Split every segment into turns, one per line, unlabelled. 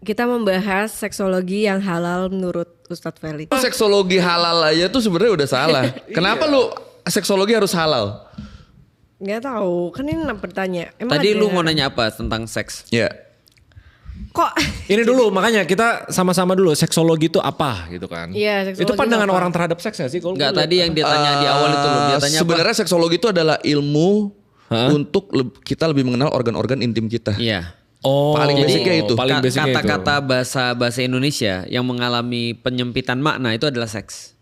kita membahas seksologi yang halal menurut Ustadz Felix.
Seksologi halal aja tuh sebenarnya udah salah. Kenapa lu seksologi harus halal?
Nggak tahu, kan ini bertanya.
Tadi lu mau nanya apa tentang seks?
Ya.
Kok?
Ini dulu makanya kita sama-sama dulu seksologi itu apa gitu kan.
Iya, seksologi
itu pandangan
itu apa?
orang terhadap seks ya sih? Kalau
Enggak, tadi yang dia tanya di awal itu loh. Dia tanya
sebenarnya seksologi itu adalah ilmu untuk kita lebih mengenal organ-organ intim kita.
Iya.
Oh,
Paling basicnya itu.
Paling basicnya itu.
Kata-kata bahasa Indonesia yang mengalami penyempitan makna itu adalah seks.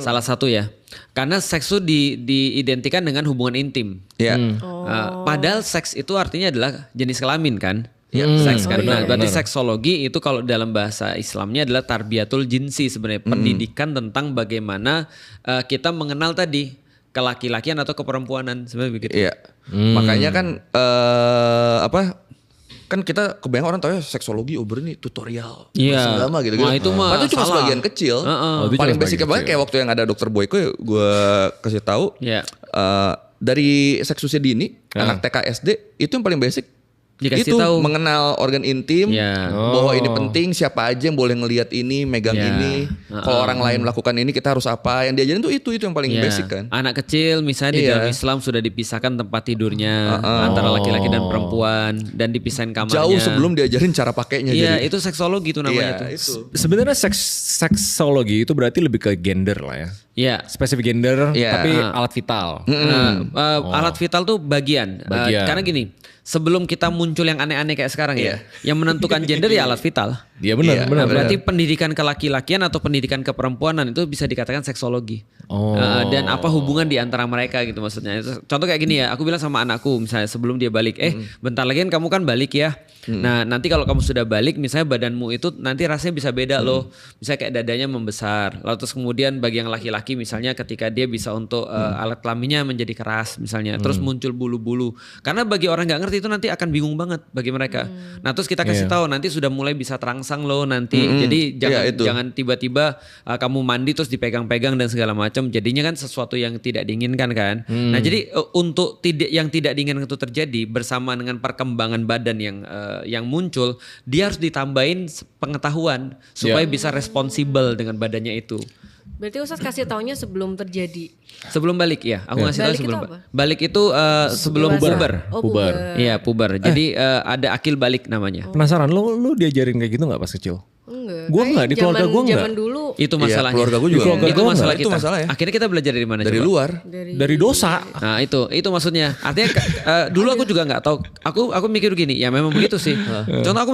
Salah satu ya. Karena seks itu diidentikan dengan hubungan intim.
Ya.
Padahal seks itu artinya adalah jenis kelamin kan? Seks kan.
benar,
Nah, berarti
benar.
seksologi itu kalau dalam bahasa Islamnya adalah tarbiyatul jinsi sebenarnya. Pendidikan tentang bagaimana kita mengenal tadi kelaki-lakian atau keperempuanan sebenarnya begitu.
Iya. Makanya kan kan kita kebanyakan orang tahu ya seksologi ini tutorial
Iya.
agama gitu.
Wah, itu mah
Padahal cuma
salah.
sebagian kecil.
Oh, itu
Paling
cuma
basicnya
sebagian
banget kayak waktu yang ada dokter Boyko ya gue kasih tahu.
Iya.
Dari seks usia dini anak TK SD itu yang paling basic.
Dikasih
Itu
tahu.
mengenal organ intim,
Iya.
bahwa ini penting, siapa aja yang boleh ngelihat ini, megang
Iya.
ini. Kalau orang lain melakukan ini kita harus apa? Yang diajarin tuh itu yang paling
Iya.
basic kan.
Anak kecil misalnya di
Iya.
dalam Islam sudah dipisahkan tempat tidurnya antara laki-laki dan perempuan dan dipisahin kamarnya.
Jauh sebelum diajarin cara pakainya.
Iya,
jadi.
itu seksologi itu namanya tuh.
Itu.
Sebenarnya seksologi itu berarti lebih ke gender lah ya.
Iya.
Spesifik gender
Iya.
tapi alat vital.
Alat vital tuh bagian. Karena gini, sebelum kita muncul yang aneh-aneh kayak sekarang ya, yang menentukan gender ya alat vital.
Dia benar,
Iya.
benar.
Nah, berarti pendidikan kelaki-lakian atau pendidikan keperempuanan itu bisa dikatakan seksologi.
Oh.
Dan apa hubungan di antara mereka gitu maksudnya. Contoh kayak gini ya, aku bilang sama anakku misalnya sebelum dia balik, bentar lagi kan kamu kan balik ya. Nah nanti kalau kamu sudah balik misalnya badanmu itu nanti rasanya bisa beda loh. Misalnya kayak dadanya membesar. Lalu terus kemudian bagi yang laki-laki misalnya ketika dia bisa untuk alat kelaminnya menjadi keras misalnya. Terus muncul bulu-bulu. Karena bagi orang gak ngerti itu nanti akan bingung banget bagi mereka. Nah terus kita kasih tahu nanti sudah mulai bisa terangsang loh nanti. Jadi jangan tiba-tiba kamu mandi terus dipegang-pegang dan segala macam. Jadinya kan sesuatu yang tidak diinginkan kan. Nah jadi untuk yang tidak diinginkan itu terjadi bersama dengan perkembangan badan yang muncul, dia harus ditambahin pengetahuan supaya bisa responsibel dengan badannya itu.
Berarti Ustadz kasih taunya sebelum terjadi.
Sebelum balik ya, aku ngasih tahu
Balik itu
sebelum
apa?
Balik itu sebelum
Dewasa.
puber.
Oh,
Puber.
Iya puber. Jadi ada akil balik namanya.
Penasaran lu diajarin kayak gitu nggak pas kecil?
Enggak.
Gua enggak, di keluarga gua enggak.
Zaman dulu
Itu
Iya,
masalahnya.
keluarga gue juga.
Di keluarga
Itu
gua
masalah
enggak.
kita.
Itu masalah ya.
Akhirnya kita belajar dari mana
Dari
coba?
luar.
Dari dosa.
Nah itu maksudnya. Artinya dulu aku juga nggak tahu. Aku mikir gini, ya memang begitu sih. Contoh aku